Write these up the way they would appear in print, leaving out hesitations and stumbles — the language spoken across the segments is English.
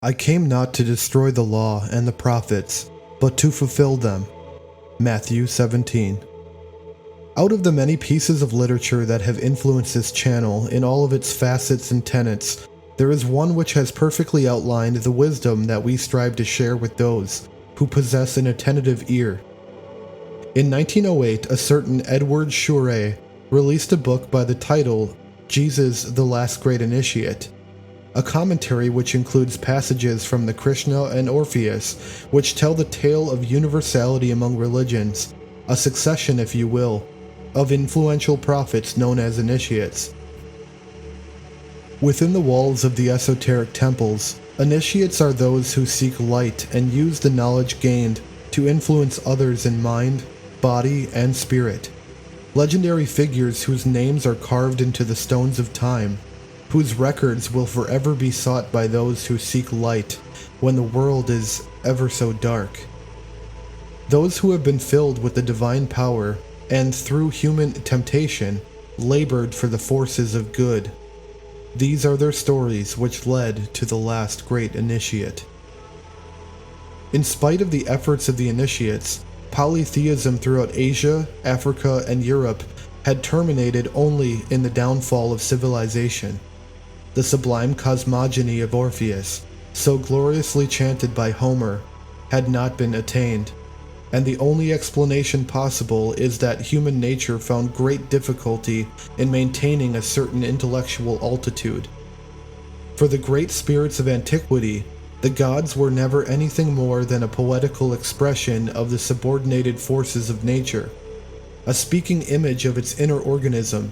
I came not to destroy the law and the prophets, but to fulfill them. Matthew 17. Out of the many pieces of literature that have influenced this channel in all of its facets and tenets, there is one which has perfectly outlined the wisdom that we strive to share with those who possess an attentive ear. In 1908, a certain Eduoard Shure released a book by the title Jesus, the Last Great Initiate, a commentary which includes passages from the Krishna and Orpheus, which tell the tale of universality among religions, a succession, if you will, of influential prophets known as initiates. Within the walls of the esoteric temples, initiates are those who seek light and use the knowledge gained to influence others in mind, body, and spirit. Legendary figures whose names are carved into the stones of time, whose records will forever be sought by those who seek light when the world is ever so dark. Those who have been filled with the divine power and through human temptation labored for the forces of good. These are their stories which led to the last great initiate. In spite of the efforts of the initiates, polytheism throughout Asia, Africa, and Europe had terminated only in the downfall of civilization. The sublime cosmogony of Orpheus, so gloriously chanted by Homer, had not been attained, and the only explanation possible is that human nature found great difficulty in maintaining a certain intellectual altitude. For the great spirits of antiquity, the gods were never anything more than a poetical expression of the subordinated forces of nature, a speaking image of its inner organism.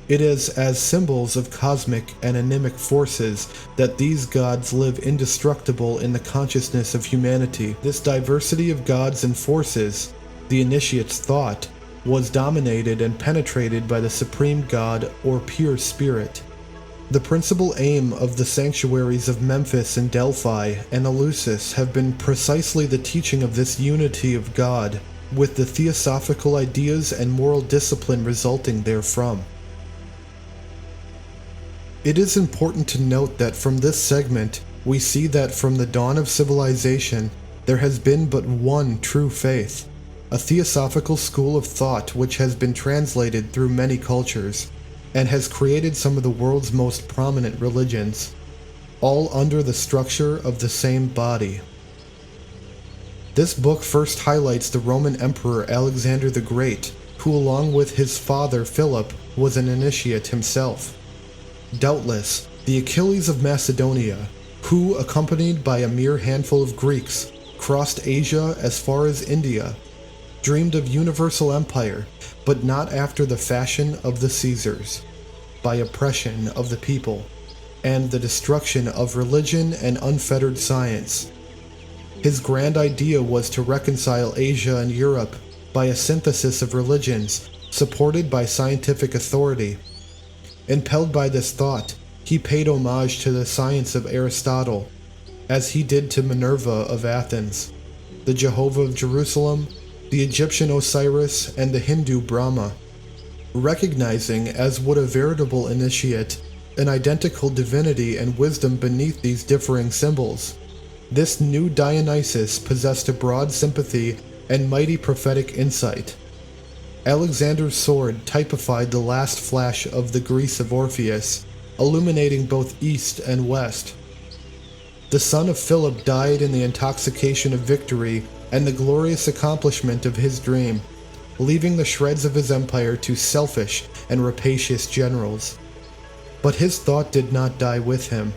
It is as symbols of cosmic and animic forces that these gods live indestructible in the consciousness of humanity. This diversity of gods and forces, the initiate's thought, was dominated and penetrated by the supreme god or pure spirit. The principal aim of the sanctuaries of Memphis and Delphi and Eleusis have been precisely the teaching of this unity of God, with the theosophical ideas and moral discipline resulting therefrom. It is important to note that from this segment, we see that from the dawn of civilization, there has been but one true faith, a theosophical school of thought which has been translated through many cultures, and has created some of the world's most prominent religions, all under the structure of the same body. This book first highlights the Roman Emperor Alexander the Great, who along with his father Philip was an initiate himself. Doubtless, the Achilles of Macedonia, who, accompanied by a mere handful of Greeks, crossed Asia as far as India, dreamed of universal empire, but not after the fashion of the Caesars, by oppression of the people, and the destruction of religion and unfettered science. His grand idea was to reconcile Asia and Europe by a synthesis of religions, supported by scientific authority. Impelled by this thought, he paid homage to the science of Aristotle, as he did to Minerva of Athens, the Jehovah of Jerusalem, the Egyptian Osiris, and the Hindu Brahma, recognizing, as would a veritable initiate, an identical divinity and wisdom beneath these differing symbols. This new Dionysus possessed a broad sympathy and mighty prophetic insight. Alexander's sword typified the last flash of the Greece of Orpheus, illuminating both east and west. The son of Philip died in the intoxication of victory and the glorious accomplishment of his dream, leaving the shreds of his empire to selfish and rapacious generals. But his thought did not die with him.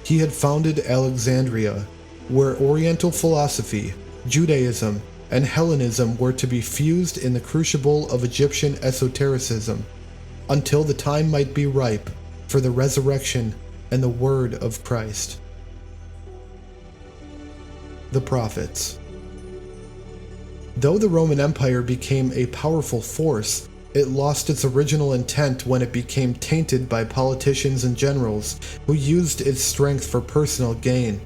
He had founded Alexandria, where Oriental philosophy, Judaism, and Hellenism were to be fused in the crucible of Egyptian esotericism, until the time might be ripe for the resurrection and the word of Christ. The Prophets. Though the Roman Empire became a powerful force, it lost its original intent when it became tainted by politicians and generals who used its strength for personal gain.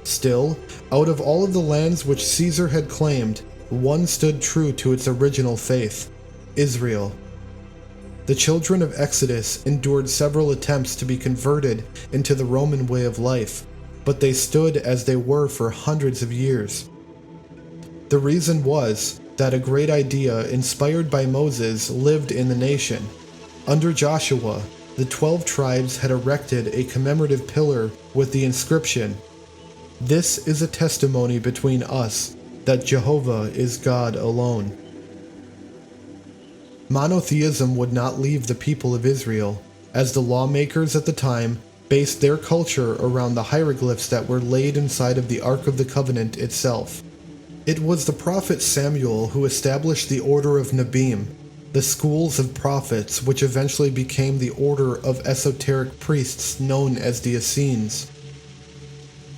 Still, out of all of the lands which Caesar had claimed, one stood true to its original faith: Israel. The children of Exodus endured several attempts to be converted into the Roman way of life, but they stood as they were for hundreds of years. The reason was that a great idea inspired by Moses lived in the nation. Under Joshua, the 12 tribes had erected a commemorative pillar with the inscription, "This is a testimony between us that Jehovah is God alone." Monotheism would not leave the people of Israel, as the lawmakers at the time based their culture around the hieroglyphs that were laid inside of the Ark of the Covenant itself. It was the prophet Samuel who established the order of Nabim, the schools of prophets which eventually became the order of esoteric priests known as the Essenes.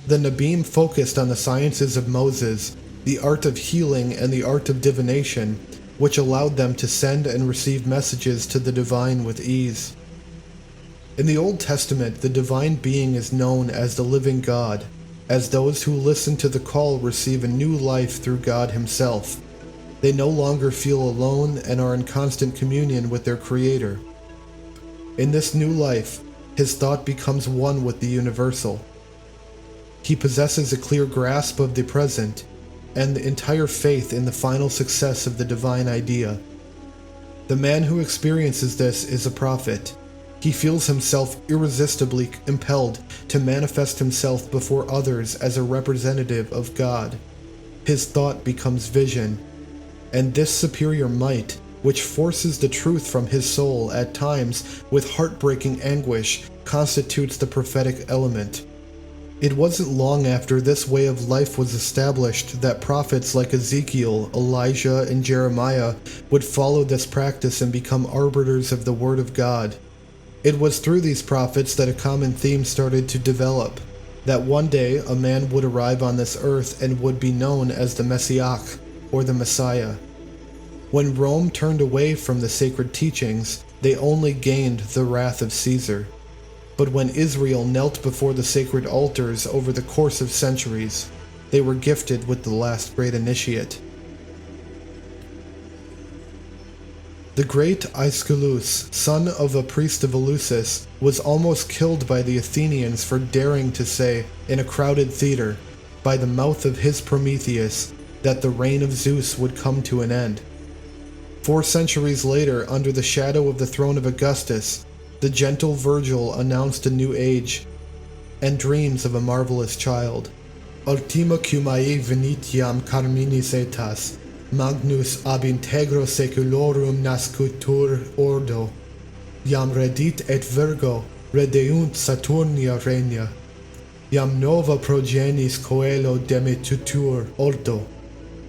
The Nabim focused on the sciences of Moses, the art of healing and the art of divination, which allowed them to send and receive messages to the divine with ease. In the Old Testament, the divine being is known as the living God, as those who listen to the call receive a new life through God Himself. They no longer feel alone and are in constant communion with their Creator. In this new life, his thought becomes one with the universal. He possesses a clear grasp of the present and the entire faith in the final success of the divine idea. The man who experiences this is a prophet. He feels himself irresistibly impelled to manifest himself before others as a representative of God. His thought becomes vision, and this superior might, which forces the truth from his soul at times with heartbreaking anguish, constitutes the prophetic element. It wasn't long after this way of life was established that prophets like Ezekiel, Elijah, and Jeremiah would follow this practice and become arbiters of the Word of God. It was through these prophets that a common theme started to develop, that one day a man would arrive on this earth and would be known as the Messiah, or the Messiah. When Rome turned away from the sacred teachings, they only gained the wrath of Caesar. But when Israel knelt before the sacred altars over the course of centuries, they were gifted with the last great initiate. The great Aeschylus, son of a priest of Eleusis, was almost killed by the Athenians for daring to say, in a crowded theater, by the mouth of his Prometheus, that the reign of Zeus would come to an end. 4 centuries later, under the shadow of the throne of Augustus, the gentle Virgil announced a new age, and dreams of a marvelous child. Ultima cumae venitiam carminis etas, magnus ab integro seculorum nascutur ordo, iam redit et Virgo redeunt Saturnia regna, iam nova progenis coelo demitutur ordo,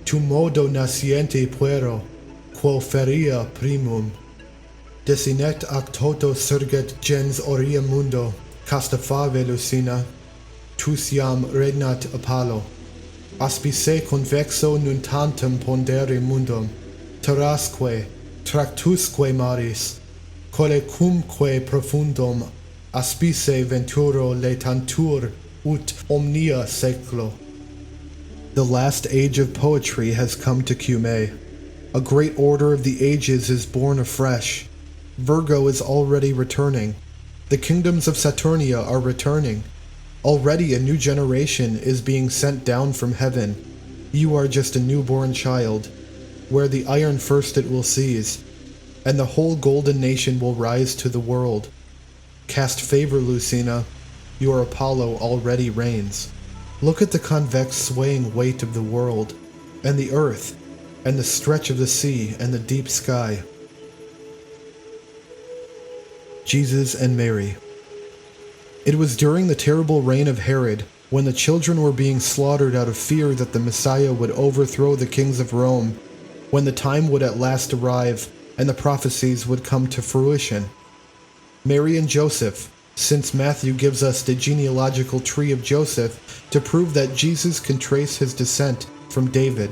tu modo nasciente puero, quo feria primum. Desinet ac toto surget gens aurea mundo, casta fave lucina, tus iam regnat Apollo. Aspice convexo nuntantem pondere mundum, terrasque, tractusque maris, colecumque profundum, aspice venturo laetantur ut omnia seclo. The last age of poetry has come to Cumae. A great order of the ages is born afresh. Virgo is already returning. The kingdoms of Saturnia are returning. Already a new generation is being sent down from heaven. You are just a newborn child. Where the iron first it will seize, and the whole golden nation will rise to the world. Cast favor, Lucina. Your Apollo already reigns. Look at the convex swaying weight of the world, and the earth, and the stretch of the sea and the deep sky. Jesus and Mary. It was during the terrible reign of Herod, when the children were being slaughtered out of fear that the Messiah would overthrow the kings of Rome, when the time would at last arrive and the prophecies would come to fruition. Mary and Joseph, since Matthew gives us the genealogical tree of Joseph to prove that Jesus can trace his descent from David.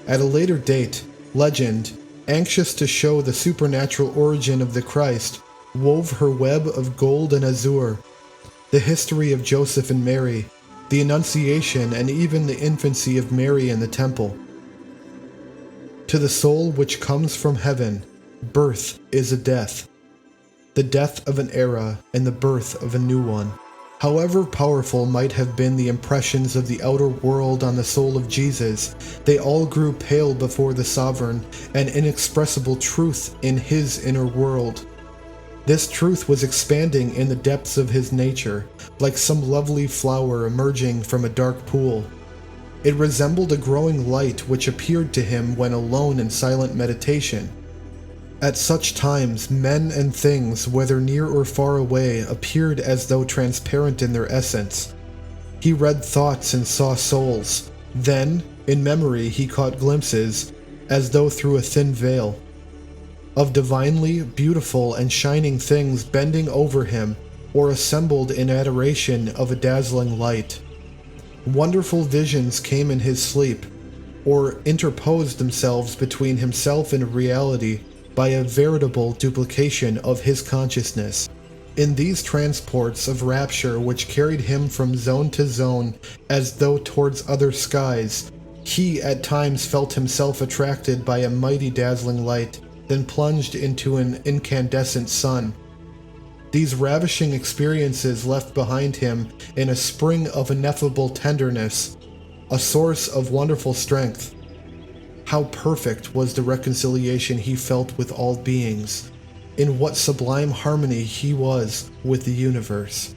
At a later date, legend, anxious to show the supernatural origin of the Christ, wove her web of gold and azure. The history of Joseph and Mary, the Annunciation, and even the infancy of Mary in the temple. To the soul which comes from heaven, birth is a death. The death of an era and the birth of a new one. However powerful might have been the impressions of the outer world on the soul of Jesus, they all grew pale before the sovereign and inexpressible truth in his inner world. This truth was expanding in the depths of his nature, like some lovely flower emerging from a dark pool. It resembled a growing light which appeared to him when alone in silent meditation. At such times, men and things, whether near or far away, appeared as though transparent in their essence. He read thoughts and saw souls. Then, in memory, he caught glimpses, as though through a thin veil, of divinely beautiful and shining things bending over him or assembled in adoration of a dazzling light. Wonderful visions came in his sleep, or interposed themselves between himself and reality by a veritable duplication of his consciousness. In these transports of rapture which carried him from zone to zone as though towards other skies, he at times felt himself attracted by a mighty dazzling light, then plunged into an incandescent sun. These ravishing experiences left behind him in a spring of ineffable tenderness, a source of wonderful strength. How perfect was the reconciliation he felt with all beings. In what sublime harmony he was with the universe.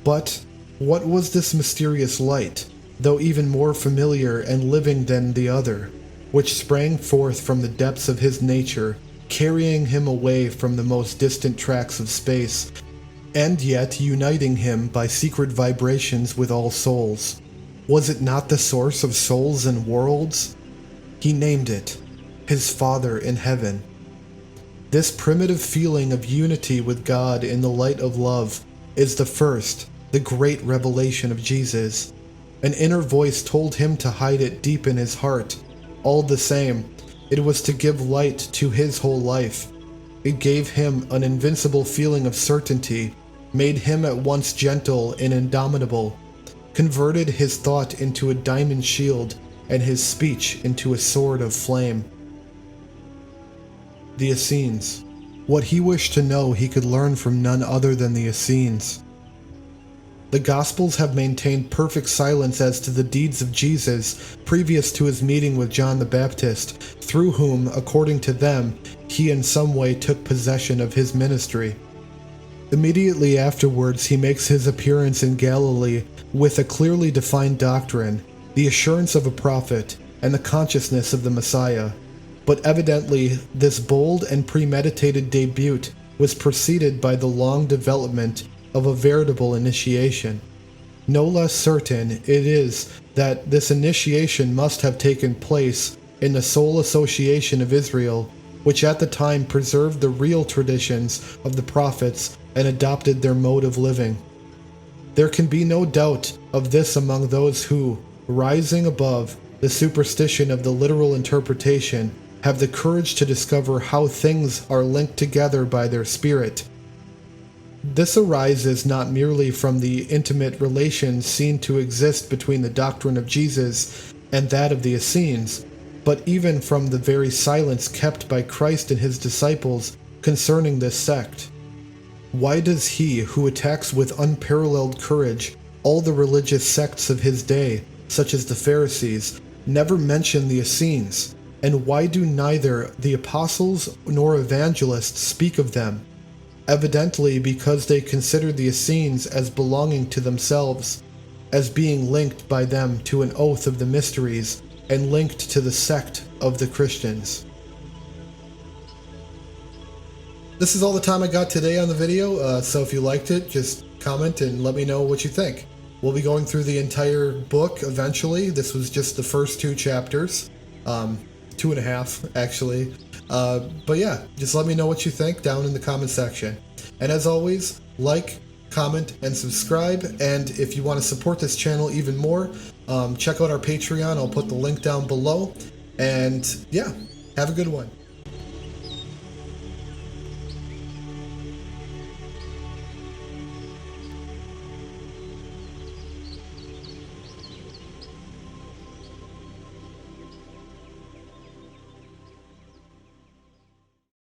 But what was this mysterious light, though even more familiar and living than the other, which sprang forth from the depths of his nature, carrying him away from the most distant tracts of space, and yet uniting him by secret vibrations with all souls? Was it not the source of souls and worlds? He named it, his Father in heaven. This primitive feeling of unity with God in the light of love is the first, the great revelation of Jesus. An inner voice told him to hide it deep in his heart. All the same, it was to give light to his whole life. It gave him an invincible feeling of certainty, made him at once gentle and indomitable, converted his thought into a diamond shield, and his speech into a sword of flame. The Essenes. What he wished to know he could learn from none other than the Essenes. The Gospels have maintained perfect silence as to the deeds of Jesus previous to his meeting with John the Baptist, through whom, according to them, he in some way took possession of his ministry. Immediately afterwards, he makes his appearance in Galilee with a clearly defined doctrine, the assurance of a prophet, and the consciousness of the Messiah. But evidently, this bold and premeditated debut was preceded by the long development of a veritable initiation. No less certain it is that this initiation must have taken place in the sole association of Israel, which at the time preserved the real traditions of the prophets and adopted their mode of living. There can be no doubt of this among those who, rising above the superstition of the literal interpretation, have the courage to discover how things are linked together by their spirit. This arises not merely from the intimate relations seen to exist between the doctrine of Jesus and that of the Essenes, but even from the very silence kept by Christ and his disciples concerning this sect. Why does he, who attacks with unparalleled courage all the religious sects of his day, such as the Pharisees, never mention the Essenes? And why do neither the apostles nor evangelists speak of them? Evidently because they consider the Essenes as belonging to themselves, as being linked by them to an oath of the mysteries, and linked to the sect of the Christians. This is all the time I got today on the video, so if you liked it, just comment and let me know what you think. We'll be going through the entire book eventually. This was just the first 2 chapters. 2.5 actually. But yeah, just let me know what you think down in the comment section. And as always, like, comment, and subscribe. And if you want to support this channel even more, check out our Patreon. I'll put the link down below. And yeah, have a good one.